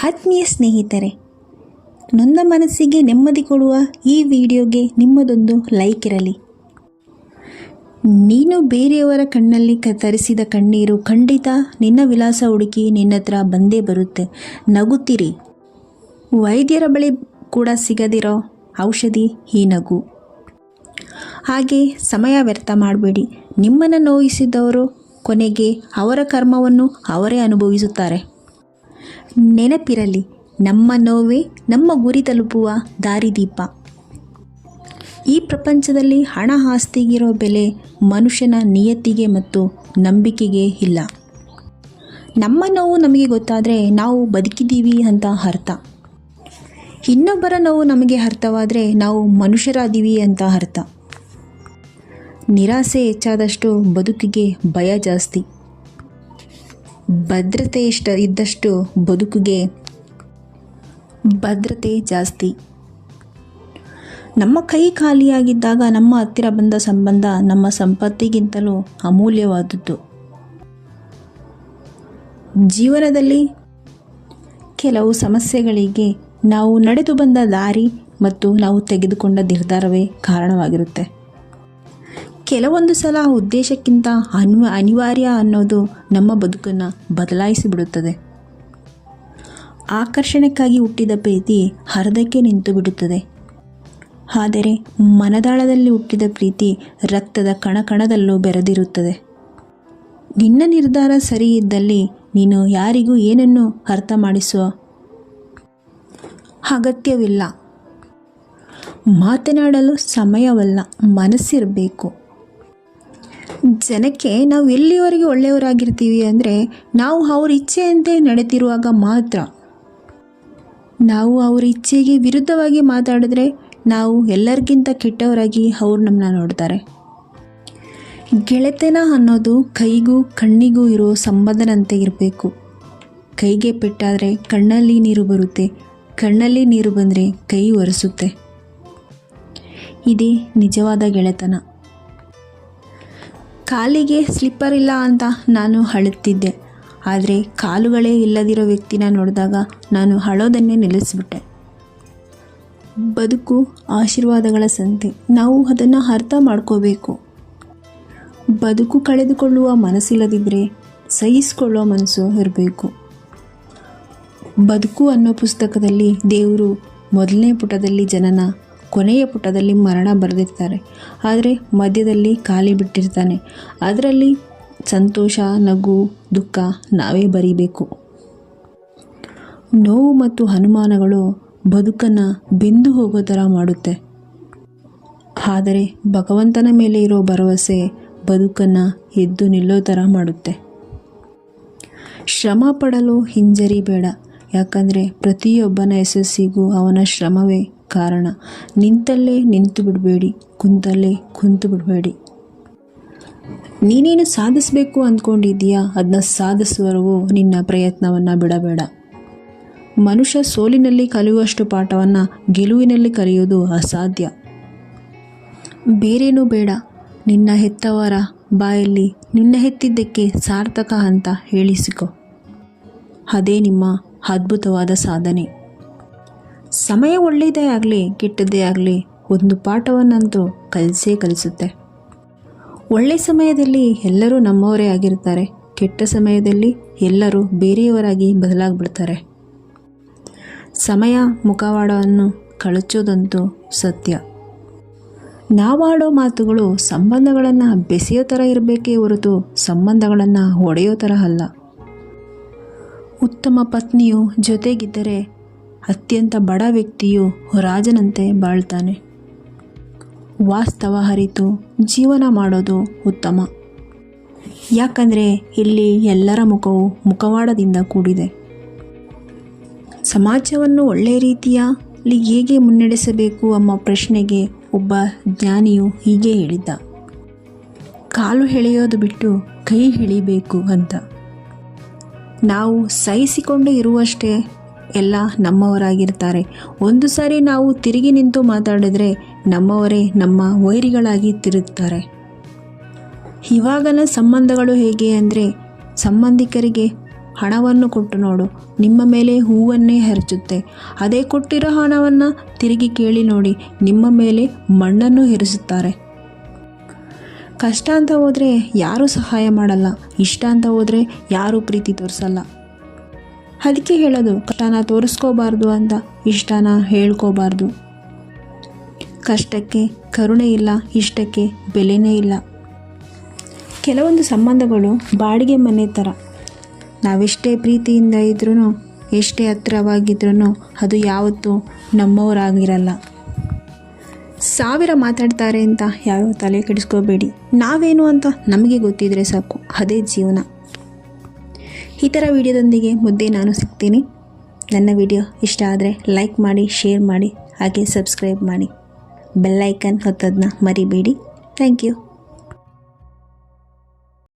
ಆತ್ಮೀಯ ಸ್ನೇಹಿತರೆ, ನೊಂದ ಮನಸ್ಸಿಗೆ ನೆಮ್ಮದಿ ಕೊಡುವ ಈ ವಿಡಿಯೋಗೆ ನಿಮ್ಮದೊಂದು ಲೈಕ್ ಇರಲಿ. ನೀನು ಬೇರೆಯವರ ಕಣ್ಣಲ್ಲಿ ತರಿಸಿದ ಕಣ್ಣೀರು ಖಂಡಿತ ನಿನ್ನ ವಿಳಾಸ ಹುಡುಕಿ ನಿನ್ನತ್ರ ಬಂದೇ ಬರುತ್ತೆ. ನಗುತ್ತೀರಿ. ವೈದ್ಯರ ಬಳಿ ಕೂಡ ಸಿಗದಿರೋ ಔಷಧಿ ಈ ನಗು. ಹಾಗೆ ಸಮಯ ವ್ಯರ್ಥ ಮಾಡಬೇಡಿ. ನಿಮ್ಮನ್ನು ನೋಯಿಸಿದವರು ಕೊನೆಗೆ ಅವರ ಕರ್ಮವನ್ನು ಅವರೇ ಅನುಭವಿಸುತ್ತಾರೆ. ನೆನಪಿರಲಿ, ನಮ್ಮ ನೋವೇ ನಮ್ಮ ಗುರಿ ತಲುಪುವ ದಾರಿದೀಪ. ಈ ಪ್ರಪಂಚದಲ್ಲಿ ಹಣ ಆಸ್ತಿಗಿರೋ ಬೆಲೆ ಮನುಷ್ಯನ ನಿಯತ್ತಿಗೆ ಮತ್ತು ನಂಬಿಕೆಗೆ ಇಲ್ಲ. ನಮ್ಮ ನೋವು ನಮಗೆ ಗೊತ್ತಾದರೆ ನಾವು ಬದುಕಿದ್ದೀವಿ ಅಂತ ಅರ್ಥ. ಇನ್ನೊಬ್ಬರ ನೋವು ನಮಗೆ ಅರ್ಥವಾದರೆ ನಾವು ಮನುಷ್ಯರಾದೀವಿ ಅಂತ ಅರ್ಥ. ನಿರಾಸೆ ಹೆಚ್ಚಾದಷ್ಟು ಬದುಕಿಗೆ ಭಯ ಜಾಸ್ತಿ. ಭದ್ರತೆ ಇದ್ದಷ್ಟು ಬದುಕಿಗೆ ಭದ್ರತೆ ಜಾಸ್ತಿ. ನಮ್ಮ ಕೈ ಖಾಲಿಯಾಗಿದ್ದಾಗ ನಮ್ಮ ಹತ್ತಿರ ಬಂದ ಸಂಬಂಧ ನಮ್ಮ ಸಂಪತ್ತಿಗಿಂತಲೂ ಅಮೂಲ್ಯವಾದದ್ದು. ಜೀವನದಲ್ಲಿ ಕೆಲವು ಸಮಸ್ಯೆಗಳಿಗೆ ನಾವು ನಡೆದು ಬಂದ ದಾರಿ ಮತ್ತು ನಾವು ತೆಗೆದುಕೊಂಡ ನಿರ್ಧಾರವೇ ಕಾರಣವಾಗಿರುತ್ತೆ. ಕೆಲವೊಂದು ಸಲ ಉದ್ದೇಶಕ್ಕಿಂತ ಅನಿವಾರ್ಯ ಅನ್ನೋದು ನಮ್ಮ ಬದುಕನ್ನು ಬದಲಾಯಿಸಿಬಿಡುತ್ತದೆ. ಆಕರ್ಷಣೆಗಾಗಿ ಹುಟ್ಟಿದ ಪ್ರೀತಿ ಅರ್ಧಕ್ಕೆ ನಿಂತು ಬಿಡುತ್ತದೆ. ಆದರೆ ಮನದಾಳದಲ್ಲಿ ಹುಟ್ಟಿದ ಪ್ರೀತಿ ರಕ್ತದ ಕಣಕಣದಲ್ಲೂ ಬೆರೆದಿರುತ್ತದೆ. ನಿನ್ನ ನಿರ್ಧಾರ ಸರಿ ಇದ್ದಲ್ಲಿ ನೀನು ಯಾರಿಗೂ ಏನನ್ನು ಅರ್ಥ ಮಾಡಿಸುವ ಅಗತ್ಯವಿಲ್ಲ. ಮಾತನಾಡಲು ಸಮಯವಲ್ಲ, ಮನಸ್ಸಿರಬೇಕು. ಜನಕ್ಕೆ ನಾವು ಎಲ್ಲಿವರೆಗೆ ಒಳ್ಳೆಯವರಾಗಿರ್ತೀವಿ ಅಂದರೆ ನಾವು ಅವ್ರ ಇಚ್ಛೆಯಂತೆ ನಡೆದಿರುವಾಗ ಮಾತ್ರ. ನಾವು ಅವ್ರ ಇಚ್ಛೆಗೆ ವಿರುದ್ಧವಾಗಿ ಮಾತಾಡಿದ್ರೆ ನಾವು ಎಲ್ಲರಿಗಿಂತ ಕೆಟ್ಟವರಾಗಿ ಅವ್ರು ನಮ್ಮನ್ನ ನೋಡ್ತಾರೆ. ಗೆಳೆತನ ಅನ್ನೋದು ಕೈಗೂ ಕಣ್ಣಿಗೂ ಇರೋ ಸಂಬಂಧನಂತೆ ಇರಬೇಕು. ಕೈಗೆ ಪೆಟ್ಟಾದರೆ ಕಣ್ಣಲ್ಲಿ ನೀರು ಬರುತ್ತೆ, ಕಣ್ಣಲ್ಲಿ ನೀರು ಬಂದರೆ ಕೈ ಒರೆಸುತ್ತೆ. ಇದೇ ನಿಜವಾದ ಗೆಳೆತನ. ಕಾಲಿಗೆ ಸ್ಲಿಪ್ಪರ್ ಇಲ್ಲ ಅಂತ ನಾನು ಅಳುತ್ತಿದ್ದೆ. ಆದರೆ ಕಾಲುಗಳೇ ಇಲ್ಲದಿರೋ ವ್ಯಕ್ತಿನ ನೋಡಿದಾಗ ನಾನು ಅಳೋದನ್ನೇ ನಿಲ್ಲಿಸ್ಬಿಟ್ಟೆ. ಬದುಕು ಆಶೀರ್ವಾದಗಳ ಸಂತೆ. ನಾವು ಅದನ್ನು ಅರ್ಥ ಮಾಡ್ಕೋಬೇಕು. ಬದುಕು ಕಳೆದುಕೊಳ್ಳುವ ಮನಸ್ಸಿಲ್ಲದಿದ್ದರೆ ಸಹಿಸಿಕೊಳ್ಳೋ ಮನಸ್ಸು ಇರಬೇಕು. ಬದುಕು ಅನ್ನೋ ಪುಸ್ತಕದಲ್ಲಿ ದೇವರು ಮೊದಲನೇ ಪುಟದಲ್ಲಿ ಜನನ, ಕೊನೆಯ ಪುಟದಲ್ಲಿ ಮರಣ ಬರೆದಿರ್ತಾರೆ. ಆದರೆ ಮಧ್ಯದಲ್ಲಿ ಖಾಲಿ ಬಿಟ್ಟಿರ್ತಾನೆ. ಅದರಲ್ಲಿ ಸಂತೋಷ, ನಗು, ದುಃಖ ನಾವೇ ಬರೀಬೇಕು. ನೋವು ಮತ್ತು ಅನುಮಾನಗಳು ಬದುಕನ್ನು ಬೆಂದು ಹೋಗೋ ಥರ ಮಾಡುತ್ತೆ. ಆದರೆ ಭಗವಂತನ ಮೇಲೆ ಇರೋ ಭರವಸೆ ಬದುಕನ್ನು ಎದ್ದು ನಿಲ್ಲೋ ಥರ ಮಾಡುತ್ತೆ. ಶ್ರಮ ಪಡಲು ಹಿಂಜರಿಬೇಡ. ಯಾಕಂದರೆ ಪ್ರತಿಯೊಬ್ಬನ ಯಶಸ್ಸಿಗೂ ಅವನ ಶ್ರಮವೇ ಕಾರಣ. ನಿಂತಲ್ಲೇ ನಿಂತು ಬಿಡಬೇಡಿ, ಕುಂತಲ್ಲೇ ಕುಂತು ಬಿಡಬೇಡಿ. ನೀನೇನು ಸಾಧಿಸಬೇಕು ಅಂದ್ಕೊಂಡಿದ್ದೀಯಾ, ಅದನ್ನ ಸಾಧಿಸುವವರೆಗೂ ನಿನ್ನ ಪ್ರಯತ್ನವನ್ನು ಬಿಡಬೇಡ. ಮನುಷ್ಯ ಸೋಲಿನಲ್ಲಿ ಕಲಿಯುವಷ್ಟು ಪಾಠವನ್ನು ಗೆಲುವಿನಲ್ಲಿ ಕಲಿಯೋದು ಅಸಾಧ್ಯ. ಬೇರೇನೂ ಬೇಡ, ನಿನ್ನ ಹೆತ್ತವರ ಬಾಯಲ್ಲಿ ನಿನ್ನ ಹೆತ್ತಿದ್ದಕ್ಕೆ ಸಾರ್ಥಕ ಅಂತ ಹೇಳಿಸಿಕೊ. ಅದೇ ನಿಮ್ಮ ಅದ್ಭುತವಾದ ಸಾಧನೆ. ಸಮಯ ಒಳ್ಳೆಯದೇ ಆಗಲಿ ಕೆಟ್ಟದ್ದೇ ಆಗಲಿ ಒಂದು ಪಾಠವನ್ನಂತೂ ಕಲಿಸುತ್ತೆ. ಒಳ್ಳೆಯ ಸಮಯದಲ್ಲಿ ಎಲ್ಲರೂ ನಮ್ಮವರೇ ಆಗಿರ್ತಾರೆ. ಕೆಟ್ಟ ಸಮಯದಲ್ಲಿ ಎಲ್ಲರೂ ಬೇರೆಯವರಾಗಿ ಬದಲಾಗ್ಬಿಡ್ತಾರೆ. ಸಮಯ ಮುಖವಾಡವನ್ನು ಕಳಚೋದಂತೂ ಸತ್ಯ. ನಾವಾಡೋ ಮಾತುಗಳು ಸಂಬಂಧಗಳನ್ನು ಬೆಸೆಯೋ ಥರ ಇರಬೇಕೇ ಹೊರತು ಸಂಬಂಧಗಳನ್ನು ಒಡೆಯೋ ಥರ ಅಲ್ಲ. ಉತ್ತಮ ಪತ್ನಿಯು ಜೊತೆಗಿದ್ದರೆ ಅತ್ಯಂತ ಬಡ ವ್ಯಕ್ತಿಯು ರಾಜನಂತೆ ಬಾಳ್ತಾನೆ. ವಾಸ್ತವ ಅರಿತು ಜೀವನ ಮಾಡೋದು ಉತ್ತಮ. ಯಾಕಂದರೆ ಇಲ್ಲಿ ಎಲ್ಲರ ಮುಖವು ಮುಖವಾಡದಿಂದ ಕೂಡಿದೆ. ಸಮಾಜವನ್ನು ಒಳ್ಳೆಯ ರೀತಿಯಲ್ಲಿ ಹೇಗೆ ಮುನ್ನಡೆಸಬೇಕು ಎಂಬ ಪ್ರಶ್ನೆಗೆ ಒಬ್ಬ ಜ್ಞಾನಿಯು ಹೀಗೆ ಹೇಳಿದ್ದ: ಕಾಲು ಎಳೆಯೋದು ಬಿಟ್ಟು ಕೈ ಎಳಿಬೇಕು ಅಂತ. ನಾವು ಸಹಿಸಿಕೊಂಡು ಇರುವಷ್ಟೇ ಎಲ್ಲ ನಮ್ಮವರಾಗಿರ್ತಾರೆ. ಒಂದು ಸಾರಿ ನಾವು ತಿರುಗಿ ನಿಂತು ಮಾತಾಡಿದ್ರೆ ನಮ್ಮವರೇ ನಮ್ಮ ವೈರಿಗಳಾಗಿ ತಿರುಗ್ತಾರೆ. ಇವಾಗಿನ ಸಂಬಂಧಗಳು ಹೇಗೆ ಅಂದರೆ ಸಂಬಂಧಿಕರಿಗೆ ಹಣವನ್ನು ಕೊಟ್ಟು ನೋಡು, ನಿಮ್ಮ ಮೇಲೆ ಹೂವನ್ನೇ ಎರಚುತ್ತೆ. ಅದೇ ಕೊಟ್ಟಿರೋ ಹಣವನ್ನು ತಿರುಗಿ ಕೇಳಿ ನೋಡಿ, ನಿಮ್ಮ ಮೇಲೆ ಮಣ್ಣನ್ನು ಎರಚುತ್ತಾರೆ. ಕಷ್ಟ ಅಂತ ಹೋದರೆ ಯಾರೂ ಸಹಾಯ ಮಾಡಲ್ಲ, ಇಷ್ಟ ಅಂತ ಹೋದರೆ ಯಾರೂ ಪ್ರೀತಿ ತೋರಿಸಲ್ಲ. ಅದಕ್ಕೆ ಹೇಳೋದು, ಕಷ್ಟನ ತೋರಿಸ್ಕೋಬಾರ್ದು ಅಂತ ಇಷ್ಟನ ಹೇಳ್ಕೋಬಾರ್ದು. ಕಷ್ಟಕ್ಕೆ ಕರುಣೆ ಇಲ್ಲ, ಇಷ್ಟಕ್ಕೆ ಬೆಲೆನೇ ಇಲ್ಲ. ಕೆಲವೊಂದು ಸಂಬಂಧಗಳು ಬಾಡಿಗೆ ಮನೆ ಥರ. ನಾವೆಷ್ಟೇ ಪ್ರೀತಿಯಿಂದ ಇದ್ರೂ, ಎಷ್ಟೇ ಹತ್ತಿರವಾಗಿದ್ರೂ ಅದು ಯಾವತ್ತೂ ನಮ್ಮವರಾಗಿರಲ್ಲ. 1000 ಮಾತಾಡ್ತಾರೆ ಅಂತ ಯಾರೋ ತಲೆ ಕೆಡಿಸ್ಕೋಬೇಡಿ. ನಾವೇನು ಅಂತ ನಮಗೆ ಗೊತ್ತಿದ್ರೆ ಸಾಕು, ಅದೇ ಜೀವನ. ಈ ಥರ ವಿಡಿಯೋದೊಂದಿಗೆ ನಾನು ಸಿಗ್ತೀನಿ. ನನ್ನ ವಿಡಿಯೋ ಇಷ್ಟ ಆದರೆ ಲೈಕ್ ಮಾಡಿ, ಶೇರ್ ಮಾಡಿ, ಹಾಗೆ ಸಬ್ಸ್ಕ್ರೈಬ್ ಮಾಡಿ. ಬೆಲ್ ಐಕನ್ ಒತ್ತೋದನ್ನ ಮರಿಬೇಡಿ. Thank you.